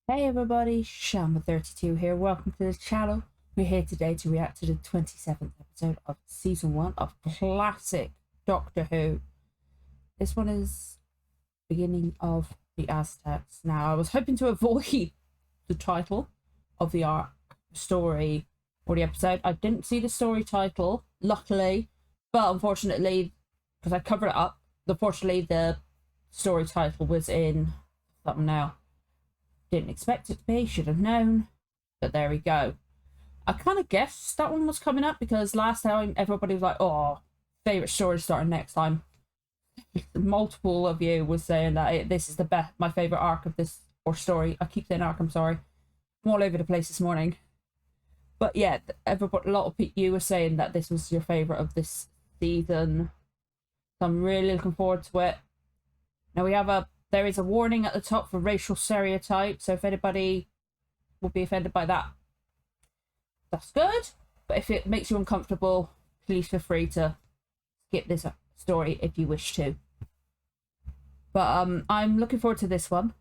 Hey everybody, Shama32 here. Welcome to the channel. We're here today to react to the 27th episode of season 1 of classic Doctor Who. This one is beginning of the Aztecs. Now, I was hoping to avoid the title of the arc story or the episode. I didn't see the story title, luckily, but unfortunately, because I covered it up, unfortunately the story title was in the thumbnail. Didn't expect it to be, should have known, but there we go. I kind of guessed that one was coming up because last time everybody was like, oh, favourite story starting next time. Multiple of you was saying that this is the best, my favourite arc of this, or story. I keep saying arc, I'm sorry. I'm all over the place this morning. But yeah, everybody, a lot of you were saying that this was your favourite of this season. So I'm really looking forward to it. Now there is a warning at the top for racial stereotype, so if anybody will be offended by that, that's good. But if it makes you uncomfortable, please feel free to skip this story if you wish to. But I'm looking forward to this one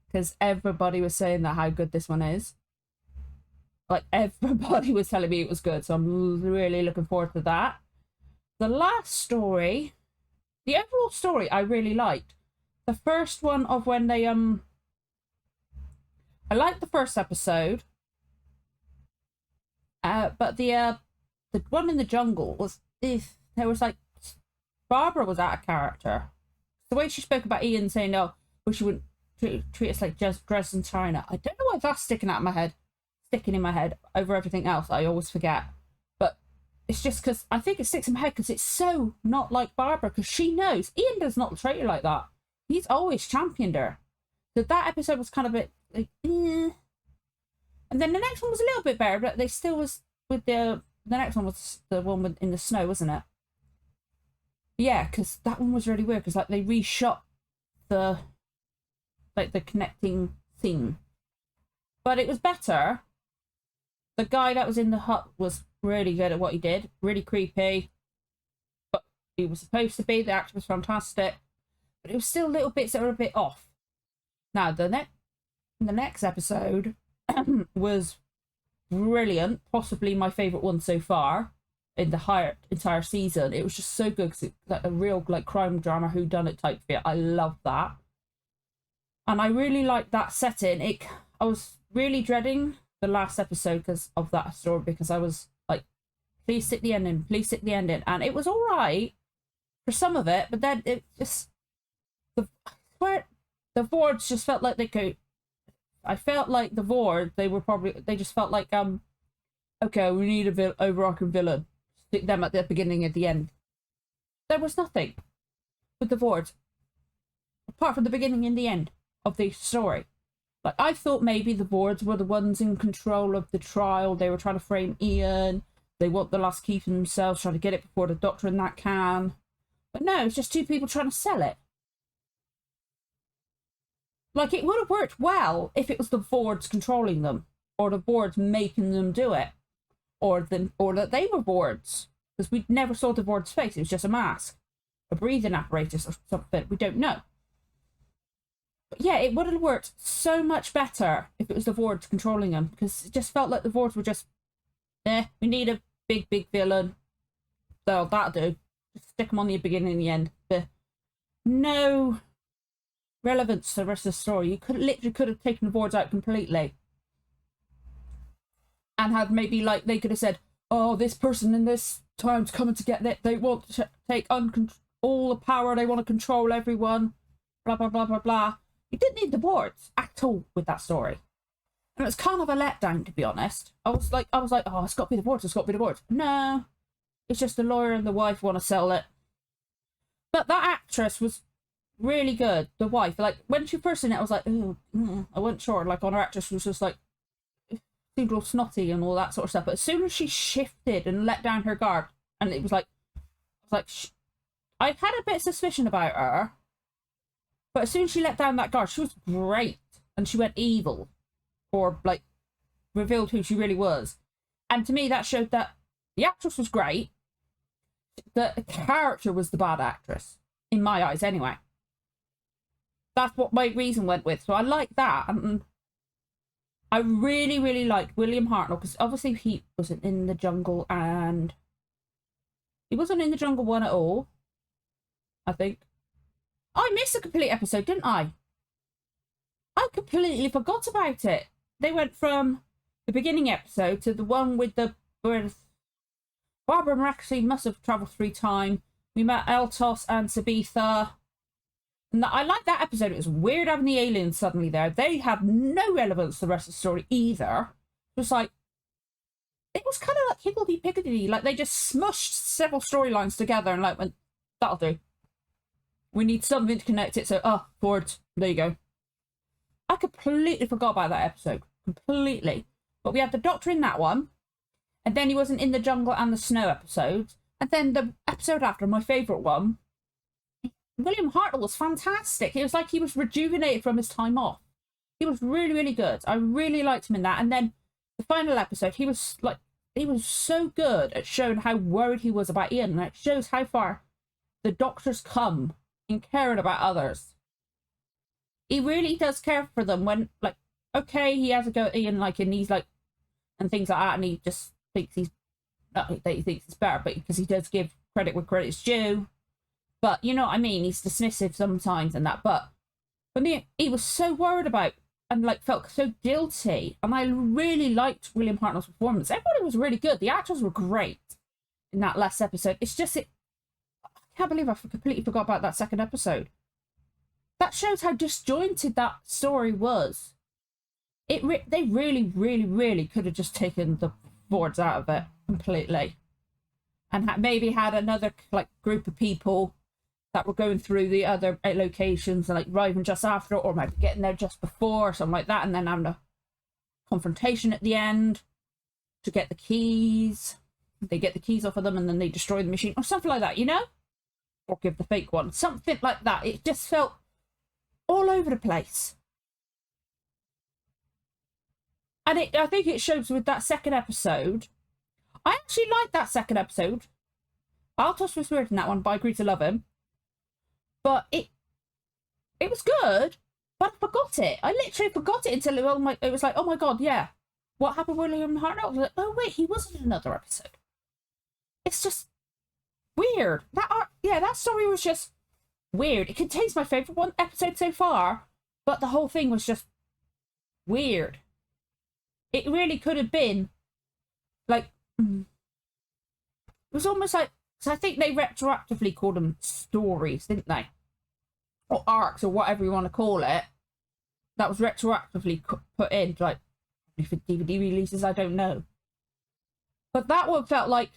because everybody was saying that how good this one is. Like, everybody was telling me it was good, so I'm really looking forward to that. The last story, the overall story, I really liked. The first one of when they I liked the first episode, but the one in the jungle was there was like Barbara was out of character. The way she spoke about Ian saying, "Oh, well, she wouldn't treat us like just Dresden China." I don't know why that's sticking in my head over everything else. I always forget, but it's just because I think it sticks in my head because it's so not like Barbara. Because she knows Ian does not treat her like that. He's always championed her. So that episode was kind of a bit like, eh. And then the next one was a little bit better, but they still was with the next one was the one in the snow, wasn't it? Yeah, because that one was really weird because like they reshot the connecting theme, but it was better. The guy that was in the hut was really good at what he did, really creepy, but he was supposed to be. The actor was fantastic. But it was still little bits that were a bit off. Now, the next episode was brilliant, possibly my favourite one so far in the entire season. It was just so good because it's like a real like crime drama whodunit type feel. I love that, and I really liked that setting. I was really dreading the last episode because of that story because I was like, please stick the ending, please stick the ending, and it was all right for some of it, but then it just. The Vords just felt like they could. I felt like the Vords, they just felt like okay, we need a overarching villain. Stick them at the beginning and the end. There was nothing with the Vords apart from the beginning and the end of the story. Like, I thought maybe the Vords were the ones in control of the trial. They were trying to frame Ian. They want the last key for themselves, trying to get it before the Doctor and that can. But no, it's just two people trying to sell it. Like, it would have worked well if it was the Vords controlling them, or the Vords making them do it, or that they were Vords, because we never saw the Vords' face. It was just a mask, a breathing apparatus, or something. We don't know. But yeah, it would have worked so much better if it was the Vords controlling them, because it just felt like the Vords were just, we need a big villain. So that'll do. Just stick them on the beginning and the end. No relevance to the rest of the story. You literally could have taken the Vords out completely and had maybe like they could have said, oh, this person in this time's coming to get it, they want to take all the power, they want to control everyone, blah blah blah blah blah. You didn't need the Vords at all with that story, and it was kind of a letdown, to be honest. I was like, oh, it's got to be the Vords. No, it's just the lawyer and the wife want to sell it. But that actress was really good, the wife. Like, when she first in it, I was like, oh, I wasn't sure. Like, on her actress was just like, seemed all snotty and all that sort of stuff. But as soon as she shifted and let down her guard, and it was like, I had a bit of suspicion about her, but as soon as she let down that guard, she was great. And she went evil, or like, revealed who she really was. And to me, that showed that the actress was great. The character was the bad actress, in my eyes, anyway. That's what my reason went with. So I like that. And I really, really liked William Hartnell because obviously he wasn't in the jungle and he wasn't in the jungle one at all, I think. I missed a complete episode, didn't I? I completely forgot about it. They went from the beginning episode to the one with the where Barbara miraculously must have travelled through time. We met Eltos and Sabitha. And I like that episode. It was weird having the aliens suddenly there. They have no relevance to the rest of the story either. It was like, it was kind of like higgledy-piggledy. Like, they just smushed several storylines together and like went, that'll do. We need something to connect it. So, forwards. There you go. I completely forgot about that episode. Completely. But we had the Doctor in that one. And then he wasn't in the jungle and the snow episodes. And then the episode after, my favourite one, William Hartnell was fantastic. It was like he was rejuvenated from his time off. He was really, really good. I really liked him in that. And then the final episode, he was so good at showing how worried he was about Ian. And it shows how far the Doctor's come in caring about others. He really does care for them when, like, okay, he has a go at Ian, like, and he's like, and things like that, and he just thinks he's, not that he thinks it's better, but because he does give credit where credit's due. But you know what I mean? He's dismissive sometimes and that. But for me, he was so worried about and like felt so guilty. And I really liked William Hartnell's performance. Everybody was really good. The actors were great in that last episode. It's just, I can't believe I completely forgot about that second episode. That shows how disjointed that story was. They really, really, really could have just taken the boards out of it completely. And maybe had another like group of people that were going through the other locations and like arriving just after it, or maybe getting there just before or something like that, and then having a confrontation at the end to get the keys. They get the keys off of them and then they destroy the machine or something like that, you know? Or give the fake one. Something like that. It just felt all over the place. And I think it shows with that second episode. I actually liked that second episode. Altos was weird in that one, but I agreed to love him. But it was good, but I forgot it. I literally forgot it until it was like, oh my god, yeah. What happened with William Hartnell? I was like, oh wait, he wasn't in another episode. It's just weird. That story was just weird. It contains my favourite one episode so far, but the whole thing was just weird. It really could have been like, it was almost like, so I think they retroactively called them stories, didn't they? Or arcs, or whatever you want to call it. That was retroactively put in, like, for DVD releases, I don't know. But that one felt like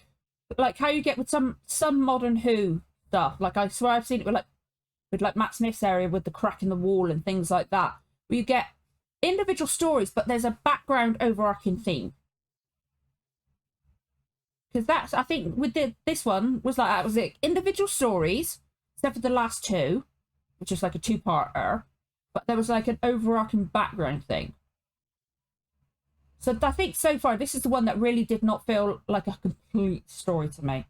how you get with some modern Who stuff. Like, I swear I've seen it with Matt Smith's area with the crack in the wall and things like that. Where you get individual stories, but there's a background overarching theme. Because that's, I think, with this one, was like that. Was it individual stories, except for the last two, which is like a two-parter, but there was like an overarching background thing. So I think so far, this is the one that really did not feel like a complete story to me.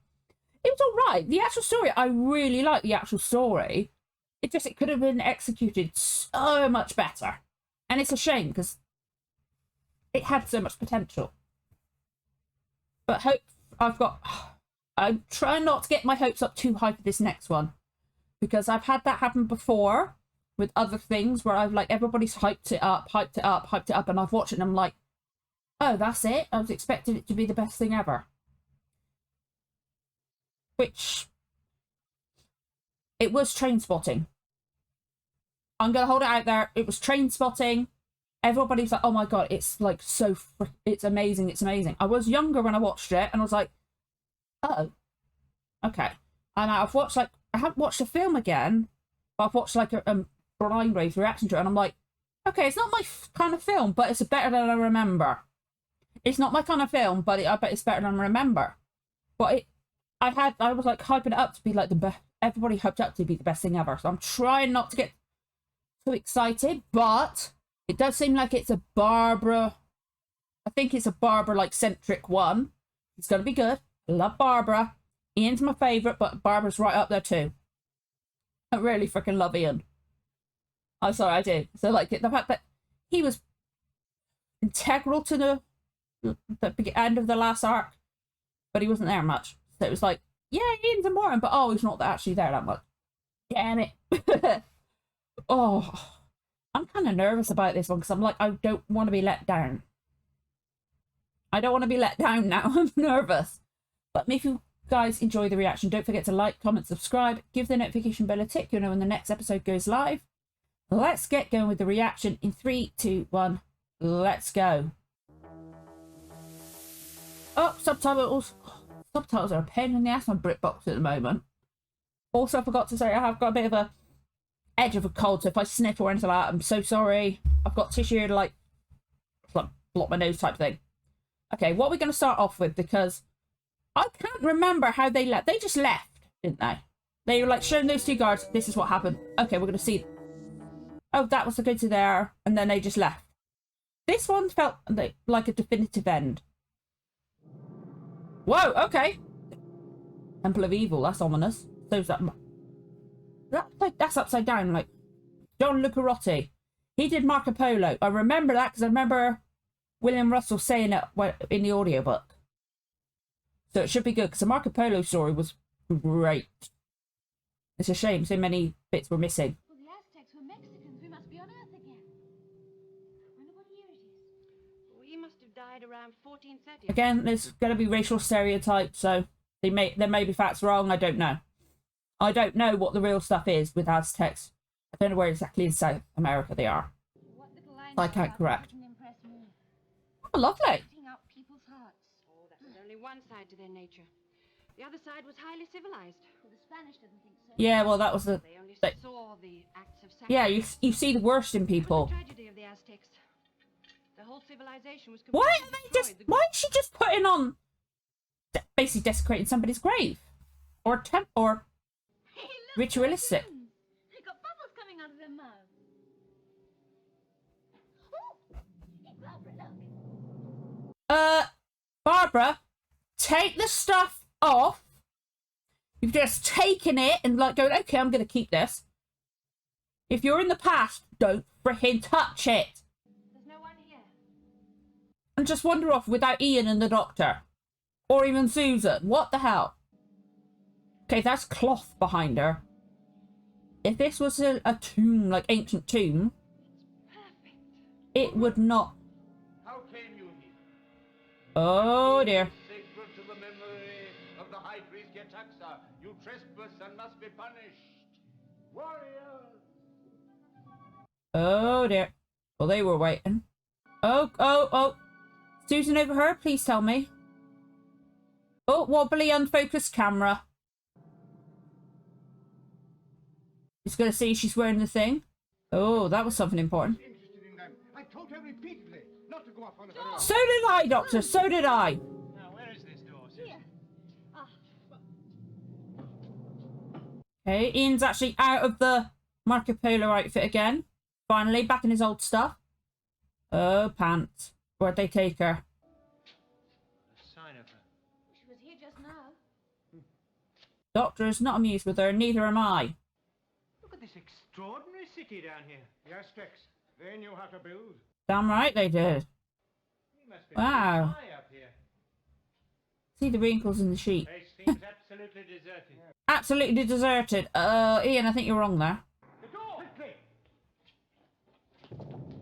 It was all right. The actual story, I really like the actual story. It could have been executed so much better. And it's a shame, because it had so much potential. But I'm trying not to get my hopes up too high for this next one, because I've had that happen before with other things where I've like, everybody's hyped it up, and I've watched it and I'm like, oh, that's it? I was expecting it to be the best thing ever. Which, it was Trainspotting. I'm going to hold it out there. It was Trainspotting. Everybody's like, oh my god, it's like it's amazing, it's amazing. I was younger when I watched it, and I was like, oh, okay. And I haven't watched the film again, but I've watched like a Blind Rave's reaction to it, and I'm like, okay, it's not my kind of film, but it's better than I remember. It's not my kind of film, but I bet it's better than I remember. But I was like hyping it up to be like the best. Everybody hyped up to be the best thing ever. So I'm trying not to get too excited, but it does seem like it's a Barbara. I think it's a Barbara like centric one. It's gonna be good. I love Barbara. Ian's my favourite, but Barbara's right up there too. I really freaking love Ian. I'm sorry, I do. So like the fact that he was integral to the end of the last arc, but he wasn't there much. So it was like, yeah, Ian's important, but oh, he's not actually there that much. Damn it. Oh, I'm kind of nervous about this one because I'm like, I don't want to be let down. I don't want to be let down now. I'm nervous. But if you guys enjoy the reaction, don't forget to like, comment, subscribe, give the notification bell a tick. You'll know when the next episode goes live. Let's get going with the reaction in 3, 2, 1. Let's go. Oh, subtitles. Subtitles are a pain in the ass on BritBox at the moment. Also, I forgot to say I have got a bit of a edge of a cold, so if I sniff or anything like that, I'm so sorry. I've got tissue here to like block my nose type thing. Okay, what are we going to start off with? Because I can't remember how they left. They just left, didn't they? They were like showing those two guards, this is what happened. Okay, we're going to see. Oh, that was the good to there. And then they just left. This one felt like a definitive end. Whoa, okay. Temple of Evil, that's ominous. So's that. That's upside down, like John Lucarotti. He did Marco Polo. I remember that because I remember William Russell saying it in the audiobook. So it should be good because the Marco Polo story was great. It's a shame so many bits were missing. Well, the Aztecs were Mexicans. We must be on Earth again. I wonder what year it is. We must have died around 1430. Again, there's going to be racial stereotypes, so there may be facts wrong. I don't know. I don't know what the real stuff is with Aztecs. I don't know where exactly in South America they are. What little lines I can't correct. can impress me. Oh, lovely. Putting out people's hearts. Oh, that was only one side to their nature. The other side was highly civilized. Well, the Spanish didn't think so. Yeah, well, that was the. They only They, saw the acts of sacrifice. yeah, you see the worst in It was people. the tragedy of the Aztecs. The whole civilization was Why completely are they just? destroyed. Why is she just putting on? Basically desecrating somebody's grave, or Hey, look, ritualistic. cartoons. They got bubbles coming out of their mouths. Oh, hey, Barbara, look. Barbara, take the stuff off. You've just taken it and like going, okay, I'm going to keep this. If you're in the past, don't freaking touch it. There's no one here. And just wander off without Ian and the doctor. Or even Susan. What the hell? Okay, that's cloth behind her. If this was a tomb, like ancient tomb, Perfect. it would not. How came you here? Oh dear. Sacred to the memory of the high priest Yetaxa. You trespass and must be punished. Warriors! Oh dear. Well, they were waiting. Oh. Susan overheard, please tell me. Oh, wobbly, unfocused camera. It's going to see she's wearing the thing. Oh, that was something important. Interested in them. I told her repeatedly not to go off on her own. So did I, Doctor. So did I. Now, where is this door? Here. Ah, Okay, Ian's actually out of the Marco Polo outfit again. Finally, back in his old stuff. Oh, pants. Where'd they take her? A sign of her. she was here just now. Doctor is not amused with her, neither am I. Look at this extraordinary city down here. The Aztecs. They knew how to build. Damn right they did. We must be Wow. high up here. See the wrinkles in the sheet. Place seems absolutely deserted. Absolutely deserted. Ian, I think you're wrong there. The door! Quickly!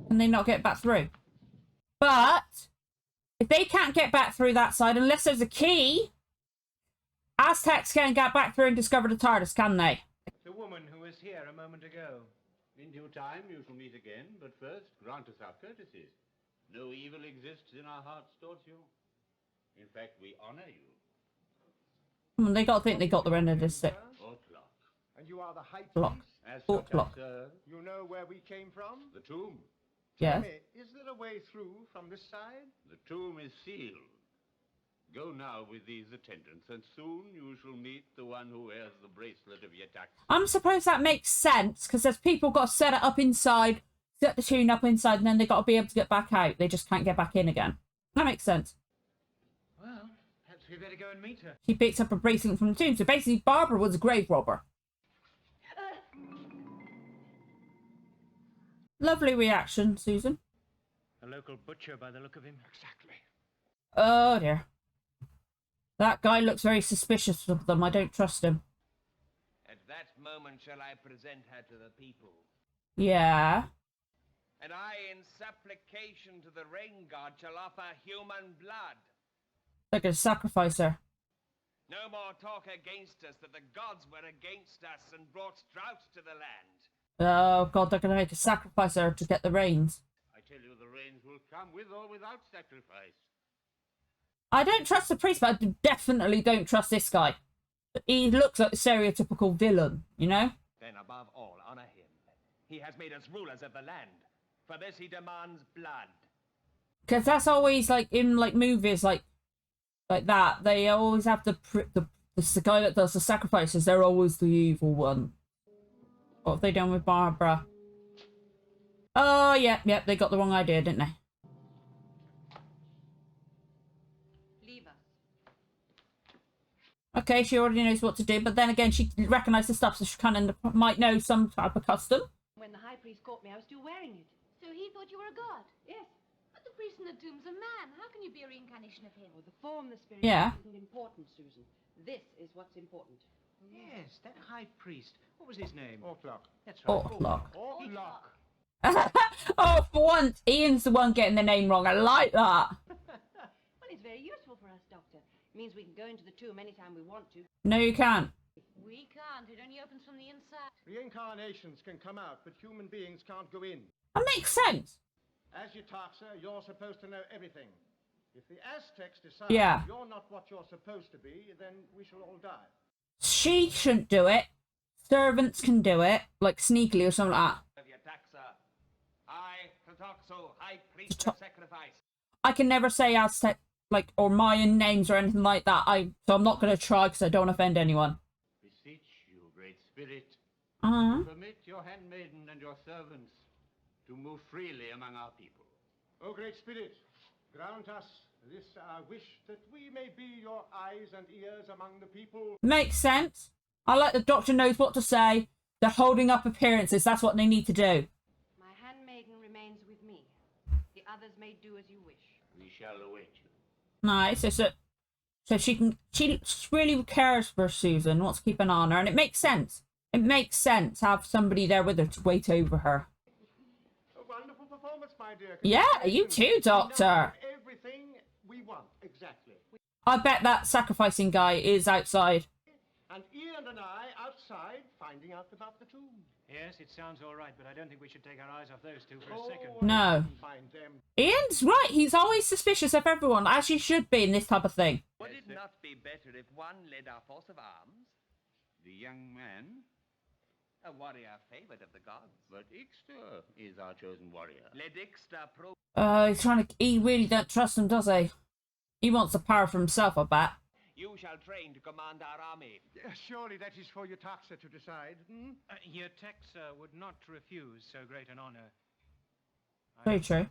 Can they not get back through? But if they can't get back through that side, unless there's a key, Aztecs can't get back through and discover the TARDIS, can they? The woman who was here a moment ago. In due time you shall meet again, but first grant us our courtesies. No evil exists in our hearts towards you. In fact, we honor you. They got to think they got the end of this stick. O'clock. And you are the high Block. priest? As Oh, such, I block. serve. You know where we came from? The tomb. Yeah. Tell me, is there a way through from this side? The tomb is sealed. Go now with these attendants, and soon you shall meet the one who wears the bracelet of Yetaxa. I'm supposed that makes sense because there's people got to set it up inside, set the tune up inside, and then they got to be able to get back out. They just can't get back in again. That makes sense. Well, perhaps we better go and meet her. She picks up a bracelet from the tomb. So basically, Barbara was a grave robber. Lovely reaction, Susan. local butcher by the look of him. Exactly. Oh dear. That guy looks very suspicious of them. I don't trust him. At that moment shall I present her to the people. Yeah. And I, in supplication to the rain god, shall offer human blood. They're going to sacrifice her. No more talk against us, that the gods were against us and brought drought to the land. Oh god, they're going to make a sacrifice her to get the rains. I tell you, the rains will come with or without sacrifice. I don't trust the priest, but I definitely don't trust this guy. He looks like a stereotypical villain, you know? Then above all, honor him. He has made us rulers of the land. For this he demands blood. Because that's always like in like movies like that. They always have the guy that does the sacrifices. They're always the evil one. What have they done with Barbara? Oh, yeah, they got the wrong idea, didn't they? Leave us. Okay, she already knows what to do, but then again, she recognised the stuff, so she kind of might know some type of custom. When the high priest caught me, I was still wearing it. So he thought you were a god? Yes. But the priest in the tomb's a man. How can you be a reincarnation of him? Oh, the form, the spirit Yeah. isn't important, Susan. This is what's important. Yes, that high priest. What was his name? Ortlock. That's right. Ortlock. Ortlock. Oh, for once, Ian's the one getting the name wrong. I like that. Well, it's very useful for us, Doctor. It means we can go into the tomb anytime we want to. No, you can't. We can't. It only opens from the inside. Reincarnations can come out, but human beings can't go in. That makes sense. As Yetaxa, you're supposed to know everything. If the Aztecs decide Yeah. you're not what you're supposed to be, then we shall all die. She shouldn't do it. Servants can do it, like sneakily or something like that. Of Yetaxa, I, Tatoxo, high priest of sacrifice. I can never say Aztec, like, or Mayan names or anything like that. So I'm not going to try because I don't offend anyone. Beseech you, great spirit, permit your handmaiden and your servants to move freely among our people. O great spirit, grant us this our wish, that we may be your eyes and ears among the people. Makes sense. I like the doctor knows what to say. They're holding up appearances. That's what they need to do. My handmaiden remains with me. The others may do as you wish. We shall await you. Nice. So she really cares for Susan, wants to keep an eye on her, and it makes sense. It makes sense to have somebody there with her to wait over her. A wonderful performance, my dear. Yeah, you too, Doctor. We know everything we want, exactly. I bet that sacrificing guy is outside. And Ian and I outside finding out about the tomb. Yes, it sounds all right, but I don't think we should take our eyes off those two for a Oh, second. No. Find them. Ian's right. He's always suspicious of everyone, as you should be in this type of thing. Would it not be better if one led our force of arms? The young man, A warrior favored of the gods. but Ixter is our chosen warrior. Let Ixta pro... He really don't trust him, does he? He wants the power for himself, I bet. You shall train to command our army. Surely that is for Yetaxa to decide. Hmm? Your Texa would not refuse so great an honor. Very true.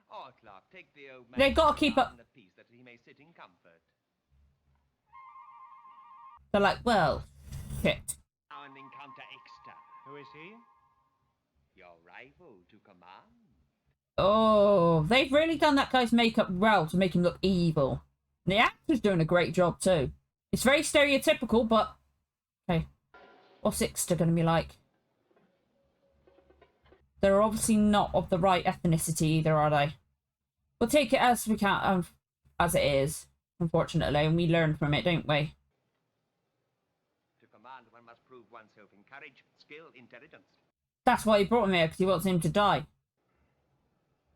Ortlock, take the old man. They gotta keep up- in the peace that he may sit in comfort. They're like, well, shit. Now and encounter Ixta, Who is he? your rival to command. Oh, they've really done that guy's makeup well to make him look evil. And the actor's doing a great job too. It's very stereotypical, but okay. What's Ixter going to be like? They're obviously not of the right ethnicity either, are they? We'll take it as we can, as it is, unfortunately, and we learn from it, don't we? To command, one must prove oneself in courage, skill, intelligence. That's why he brought him here, because he wants him to die.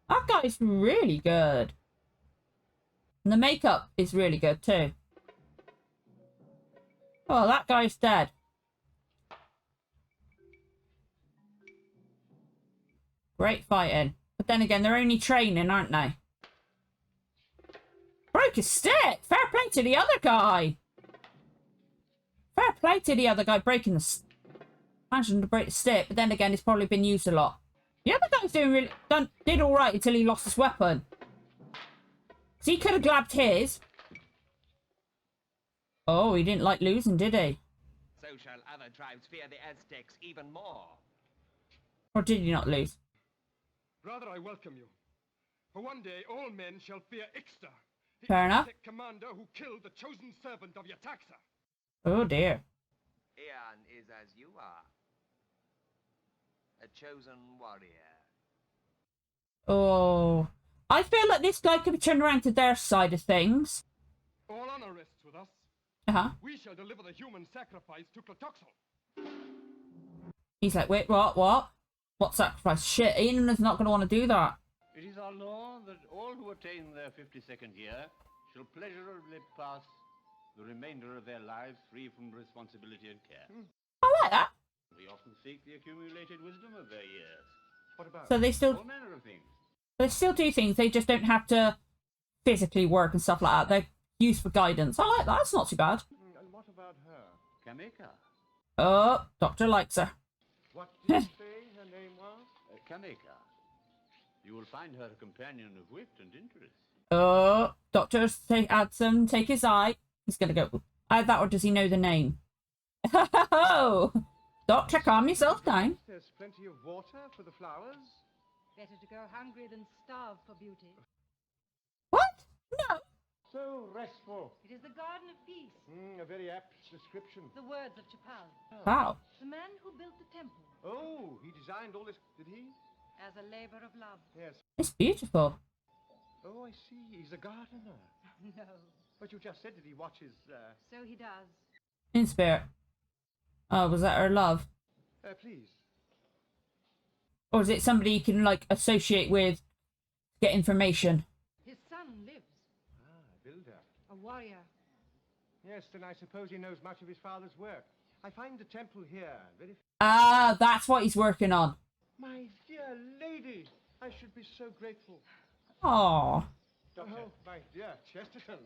That guy's really good. And the makeup is really good too. Oh, that guy's dead. Great fighting. But then again, they're only training, aren't they? Broke his stick! Fair play to the other guy! Fair play to the other guy breaking the managing to break the stick, but then again, it's probably been used a lot. The other guy's did alright until he lost his weapon. So he could have grabbed his. Oh, he didn't like losing, did he? So shall other tribes fear the Aztecs even more. Or did he not lose? Brother, I welcome you. For one day all men shall fear Ixta, the Fair enough. Aztec commander who killed the chosen servant of Yataxa. Oh dear. Ian is as you are. A chosen warrior. Oh. I feel like this guy could be turned around to their side of things. All honor rests with us. Uh-huh. We shall deliver the human sacrifice to Clotoxel. He's like, wait, what? What sacrifice? Shit, Ian is not going to want to do that. It is our law that all who attain their 52nd year shall pleasurably pass the remainder of their lives free from responsibility and care. I like that. We often seek the accumulated wisdom of their years. What about? So they All manner of things. still do things. They just don't have to physically work and stuff like that. They're used for guidance. I like that. That's not too bad. And what about her? Kameka. Oh, Doctor likes her. What did you say her name was? Kameka. You will find her a companion of wit and interest. Oh, Doctor Adson, take his eye. He's going to go, add that, or does he know the name? Oh, Doctor, calm yourself down. There's plenty of water for the flowers. Better to go hungry than starve for beauty. What? No. So restful. It is the Garden of Peace. A very apt description. The words of Chapal. Wow. The man who built the temple Oh, he designed all this, did he? as a labor of love. Yes. It's beautiful. Oh, I see. He's a gardener. No, But you just said that he watches, so he does. In spirit. Oh, was that her love? please. Or is it somebody you can, like, associate with, get information? His son lives, Ah, builder. a warrior. Yes, then I suppose he knows much of his father's work. I find the temple here very... Ah, that's what he's working on. My dear lady, I should be so grateful. Oh. Doctor. Oh, my dear Chesterton.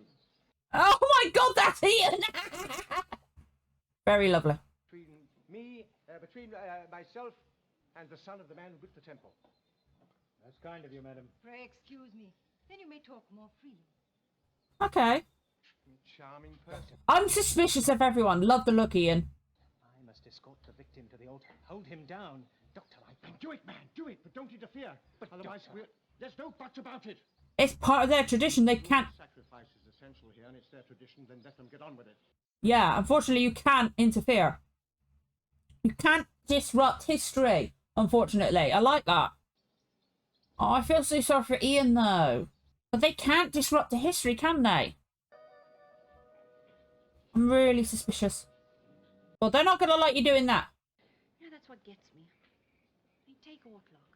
Oh my god, that's Ian! Very lovely. Between myself and the son of the man who built the temple. That's kind of you, madam. Pray excuse me. Then you may talk more freely. Okay. Charming person. I'm suspicious of everyone. Love the look, Ian. I must escort the victim to the altar. Hold him down. Doctor, Do it, man, do it, but don't interfere. But otherwise, there's no buts about it. It's part of their tradition. They can't... Sacrifice is essential here, and it's their tradition, then let them get on with it. Yeah, unfortunately, you can't interfere. You can't disrupt history, unfortunately. I like that. Oh, I feel so sorry for Ian, though. But they can't disrupt the history, can they? I'm really suspicious. Well, they're not going to like you doing that. Now that's what gets me. They take Ortlock.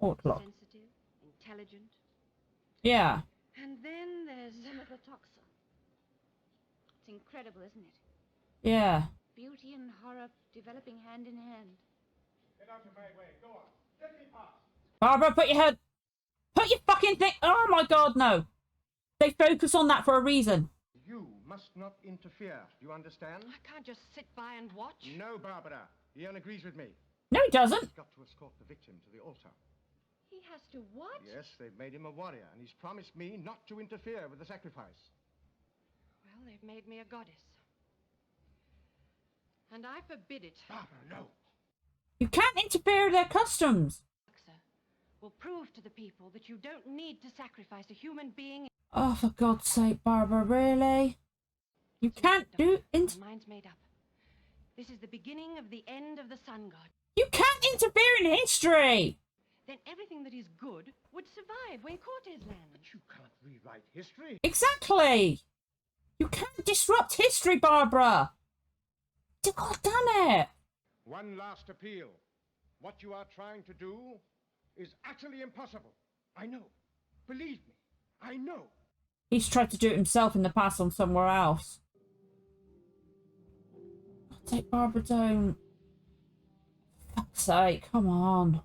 Ortlock. Sensitive, intelligent. Yeah. And then there's Clotoxel. It's incredible, isn't it? Yeah. Beauty and horror developing hand in hand. Get out of my way, go on. Let me pass. Barbara, put your head... Put your fucking thing... Oh my god, no. They focus on that for a reason. You must not interfere, do you understand? I can't just sit by and watch. No, Barbara. Ian agrees with me. No, he doesn't. He's got to escort the victim to the altar. He has to what? Yes, they've made him a warrior, and he's promised me not to interfere with the sacrifice. Well, they've made me a goddess. And I forbid it. Barbara, no. You can't interfere with their customs. Will prove to the people that you don't need to sacrifice a human being. Oh, for God's sake, Barbara, really? You can't do... My mind's made up. This is the beginning of the end of the sun god. You can't interfere in history! Then everything that is good would survive when Cortez lands. But you can't rewrite history. Exactly! You can't disrupt history, Barbara! God damn it! One last appeal. What you are trying to do is utterly impossible. I know. Believe me, I know. He's tried to do it himself in the past on somewhere else. Take Barbara down. For fuck's sake, come on.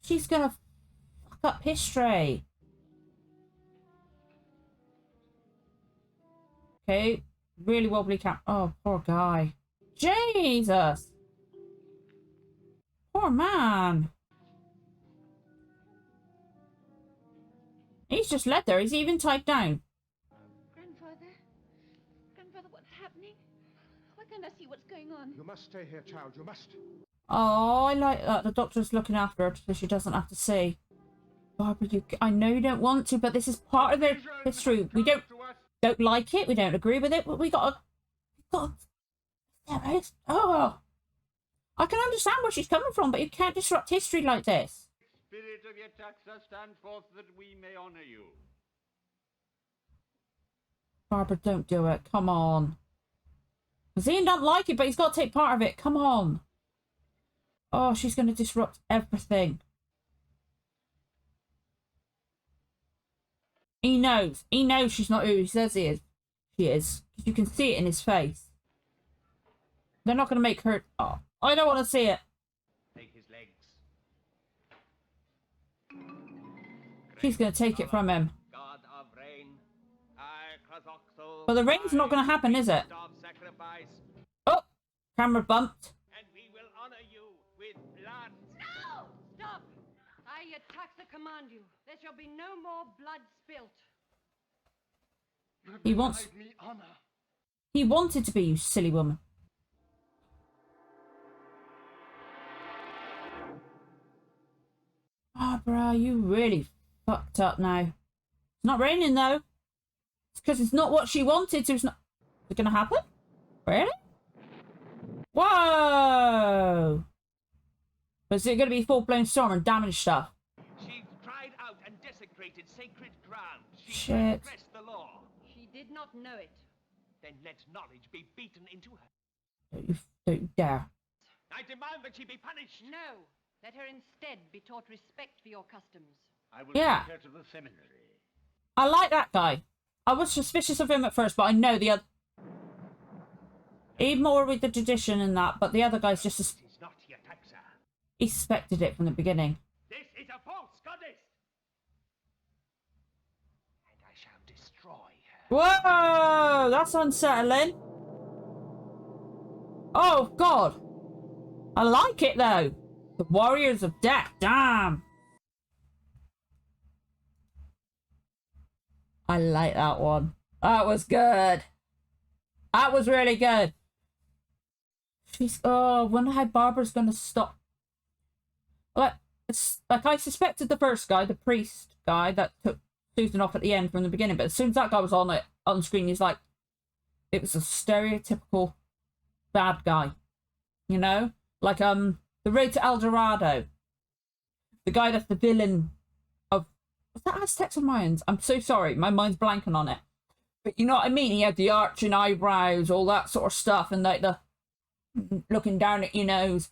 She's gonna fuck up history. Okay, really wobbly camp. Oh, poor guy. Jesus! Poor man. He's just led there. He's even tied down. Grandfather, what's happening? Why can't I see what's going on? You must stay here, child. You must. Oh, I like that. The doctor's looking after her so she doesn't have to see. Barbara, I know you don't want to, but this is part of their history. We don't like it. We don't agree with it, but we gotta. Oh, I can understand where she's coming from, but you can't disrupt history like this. Spirit of Yetaxa, stand forth that we may honor you. Barbara, don't do it. Come on. Ian don't like it, but he's got to take part of it. Come on. Oh, she's going to disrupt everything. He knows. He knows she's not who he says he is. She is. You can see it in his face. They're not going to make her... Oh, I don't want to see it. Take his legs. She's going to take it from him. God of rain. But the rain's not going to happen, is it? Oh, camera bumped. And we will honor you with blood. No! Stop! I, Taxa, command you. There shall be no more blood spilt. He wants... Denied me honor. He wanted to be, you silly woman. Barbara, you really fucked up now. It's not raining, though. It's because it's not what she wanted, so it's not... Is it going to happen? Really? Whoa! Was it going to be full-blown storm and damage stuff? She cried out and desecrated sacred ground. She Shit. transgressed the law. She did not know it. Then let knowledge be beaten into her. Don't you dare. I demand that she be punished. No. Let her instead be taught respect for your customs. I will Yeah. take her to the seminary. I like that guy. I was suspicious of him at first, but I know the other... Even more with the tradition and that, but the other guy's just... This is not Yetaxa. He suspected it from the beginning. This is a false goddess. And I shall destroy her. Whoa! That's unsettling. Oh, God. I like it, though. The Warriors of Death. Damn. I like that one. That was good. That was really good. She's... Oh, I wonder how Barbara's going to stop. Like I suspected the first guy, the priest guy that took Susan off at the end from the beginning, but as soon as that guy was on screen, he's like... It was a stereotypical bad guy. You know? Like, The Road to El Dorado. The guy that's the villain of... Was that Aztecs or Mayans? I'm so sorry. My mind's blanking on it. But you know what I mean? He had the arching eyebrows, all that sort of stuff, and like the looking down at your nose.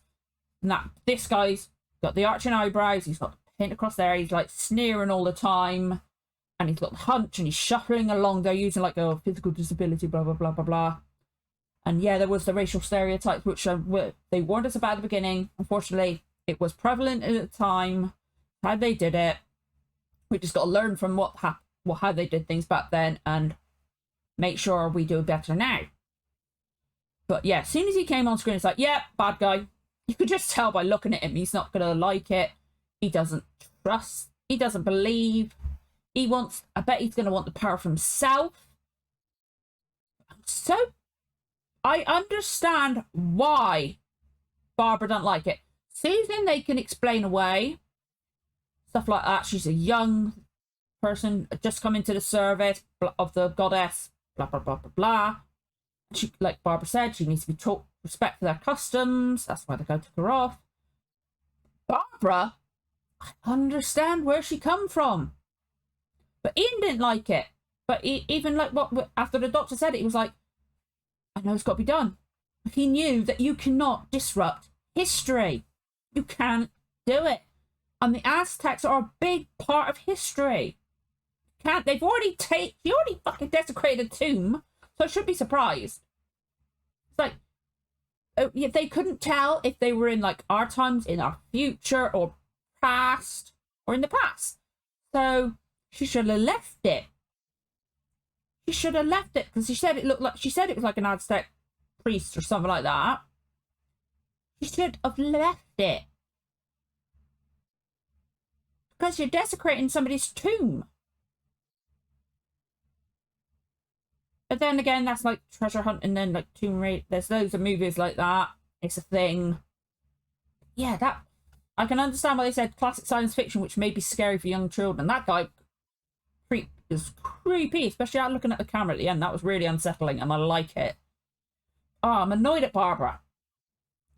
And that this guy's got the arching eyebrows, he's got the paint across there, he's like sneering all the time, and he's got the hunch, and he's shuffling along there using like a physical disability, blah, blah, blah, blah, blah. And yeah, there was the racial stereotypes, which they warned us about at the beginning. Unfortunately, it was prevalent at the time, how they did it. We just got to learn from how they did things back then and make sure we do better now. But yeah, as soon as he came on screen, it's like, yeah, bad guy. You could just tell by looking at him, he's not going to like it. He doesn't trust. He doesn't believe. He wants, I bet he's going to want the power for himself. So, I understand why Barbara don't like it. Susan, they can explain away. Stuff like that. She's a young person, just come into the service of the goddess, blah, blah, blah, blah, blah. She, like Barbara said, she needs to be taught respect for their customs. That's why the guy took her off. Barbara, I understand where she come from. But Ian didn't like it. But even like after the doctor said it, he was like, I know it's got to be done. He knew that you cannot disrupt history. You can't do it. And the Aztecs are a big part of history. They've already you already fucking desecrated a tomb, so I should be surprised. It's like, if they couldn't tell if they were in like our times, in our future, or past, or in the past. So she should have left it. She should have left it because she said it was like an Aztec priest or something like that. She should have left it. Because you're desecrating somebody's tomb. But then again, that's like treasure hunt and then like tomb raid. There's loads of movies like that. It's a thing. Yeah, I can understand why they said classic science fiction, which may be scary for young children. That guy is creepy, especially out looking at the camera at the end. That was really unsettling, and I like it. Oh, I'm annoyed at Barbara.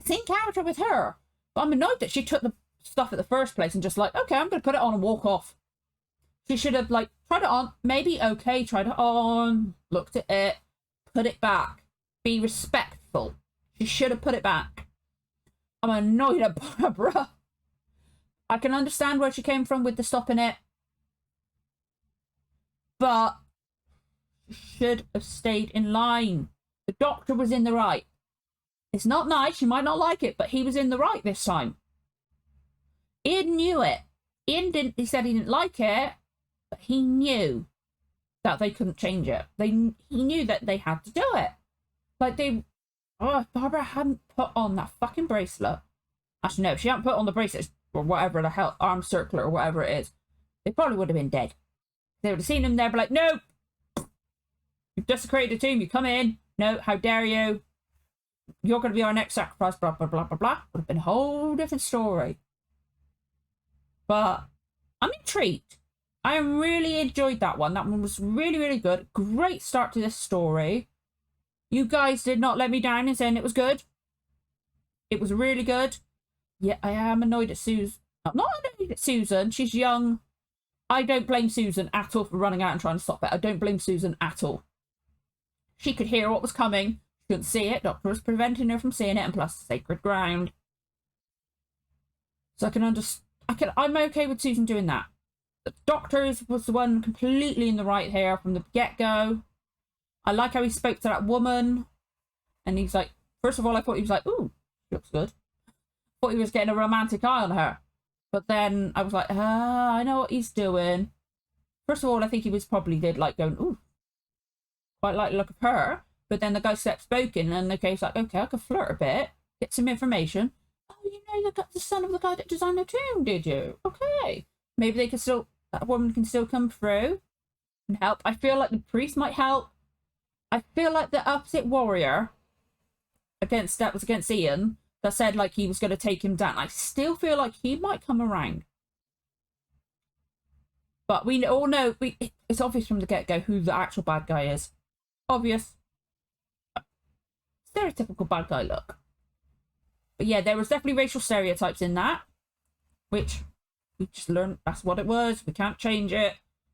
Same character with her, but I'm annoyed that she took the stuff at the first place and just like, okay, I'm going to put it on and walk off. She should have like tried it on, maybe okay, tried it on, looked at it, put it back, be respectful. She should have put it back. I'm annoyed at Barbara. I can understand where she came from with the stopping it, but she should have stayed in line. The Doctor was in the right. It's not nice, you might not like it, but he was in the right this time. Ian knew it. He said he didn't like it, but he knew that they couldn't change it. He knew that they had to do it. Like if Barbara hadn't put on that fucking bracelet. Actually, no, if she hadn't put on the bracelet or whatever the hell, arm circlet or whatever it is, they probably would have been dead. They would have seen him there, be like, no, you've desecrated the tomb, you come in. No, how dare you? You're going to be our next sacrifice, blah, blah, blah, blah, blah. Would have been a whole different story. But I'm intrigued. I really enjoyed that one. That one was really, really good. Great start to this story. You guys did not let me down in saying it was good. It was really good. Yeah, I am annoyed at Susan. I'm not annoyed at Susan. She's young. I don't blame Susan at all for running out and trying to stop it. I don't blame Susan at all. She could hear what was coming. She couldn't see it. Doctor was preventing her from seeing it, and plus sacred ground. So I can understand. I'm okay with Susan doing that. The Doctor was the one completely in the right here from the get-go. I like how he spoke to that woman. And he's like, first of all, I thought he was like, ooh, she looks good. Thought he was getting a romantic eye on her. But then I was like, I know what he's doing. First of all, I think he was probably did like going, ooh, quite like the look of her. But then the guy steps spoken, and the guy's like, okay, I could flirt a bit, get some information. Oh, you know, the son of the guy that designed the tomb, did you? Okay. Maybe they can still, that woman can still come through and help. I feel like the priest might help. I feel like the opposite warrior that was against Ian, that said like he was going to take him down. I still feel like he might come around. But we all know, it's obvious from the get-go who the actual bad guy is. Obvious. Stereotypical bad guy look. But yeah, there was definitely racial stereotypes in that, which we just learned that's what it was. We can't change it.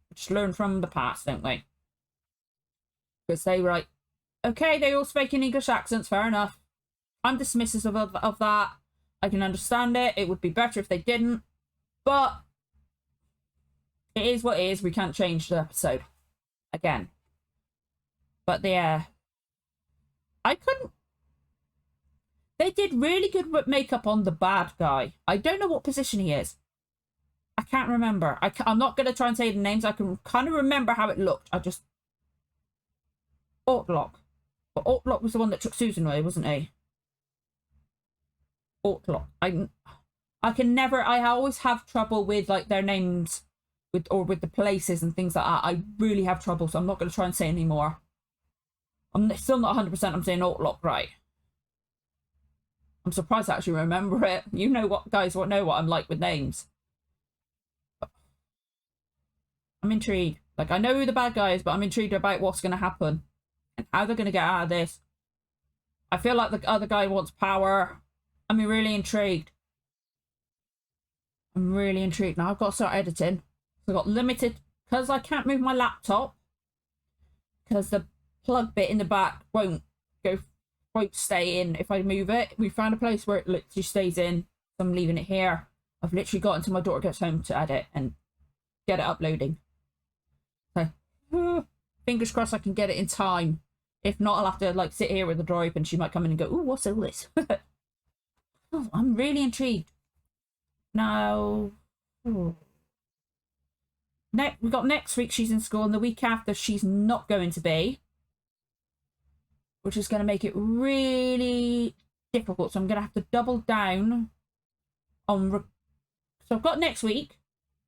We just learn from the past, don't we? Because they were like, okay, they all speak in English accents, fair enough. I'm dismissive of that. I can understand it. It would be better if they didn't. But it is what it is. We can't change the episode. Again. But yeah. I couldn't. They did really good makeup on the bad guy. I don't know what position he is. I can't remember. I'm not going to try and say the names. I can kind of remember how it looked. Ortlock. But Ortlock was the one that took Susan away, wasn't he? Ortlock. I always have trouble with like their names with the places and things like that. I really have trouble, so I'm not going to try and say anymore. I'm still not 100% I'm saying Ortlock right. I'm surprised I actually remember it. You know what, guys, know what I'm like with names. I'm intrigued. Like, I know who the bad guy is, but I'm intrigued about what's going to happen and how they're going to get out of this. I feel like the other guy wants power. I'm really intrigued. I'm really intrigued. Now I've got to start editing. I've got limited, because I can't move my laptop, because the plug bit in the back won't stay in if I move it. We found a place where it literally stays in. So I'm leaving it here. I've literally got until my daughter gets home to edit and get it uploading. So fingers crossed I can get it in time. If not, I'll have to like sit here with the drive and she might come in and go, ooh, what's all this? Oh, I'm really intrigued. Now, we got next week she's in school, and the week after she's not going to be, which is going to make it really difficult. So I'm going to have to double down on. So I've got next week.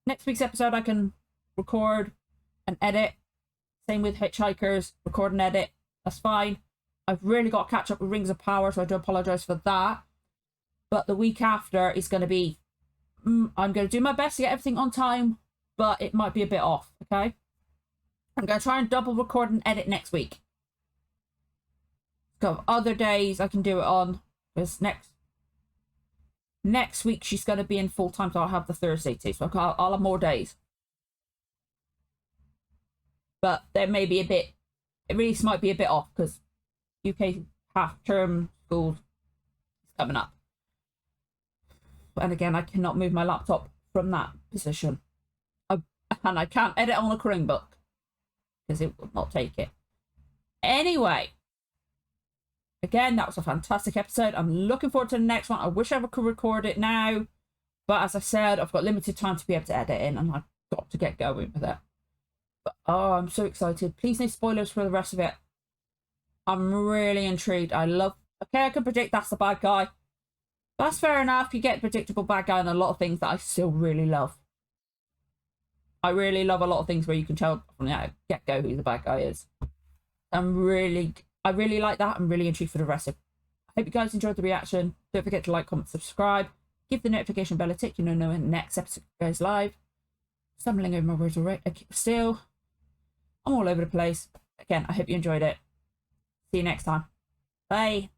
Next week's episode I can record and edit. Same with Hitchhikers, record and edit. That's fine. I've really got to catch up with Rings of Power, so I do apologise for that. But the week after is going to be I'm going to do my best to get everything on time, but it might be a bit off, okay? I'm going to try and double record and edit next week. Got other days I can do it on. Because next week she's going to be in full time, so I'll have the Thursday too. So I'll have more days. But there may be a bit, it really might be a bit off because UK half-term school is coming up. And again, I cannot move my laptop from that position. And I can't edit on a Chromebook because it will not take it. Anyway, again, that was a fantastic episode. I'm looking forward to the next one. I wish I could record it now. But as I said, I've got limited time to be able to edit in, and I've got to get going with it. But, oh, I'm so excited. Please no spoilers for the rest of it. I'm really intrigued. Okay, I can predict that's the bad guy. That's fair enough. You get a predictable bad guy in a lot of things that I still really love. I really love a lot of things where you can tell from the get-go who the bad guy is. I really like that. I'm really intrigued for the rest of it. I hope you guys enjoyed the reaction. Don't forget to like, comment, subscribe. Give the notification bell a tick. You know when the next episode goes live. Stumbling over my words already. Still, I'm all over the place. Again, I hope you enjoyed it. See you next time. Bye.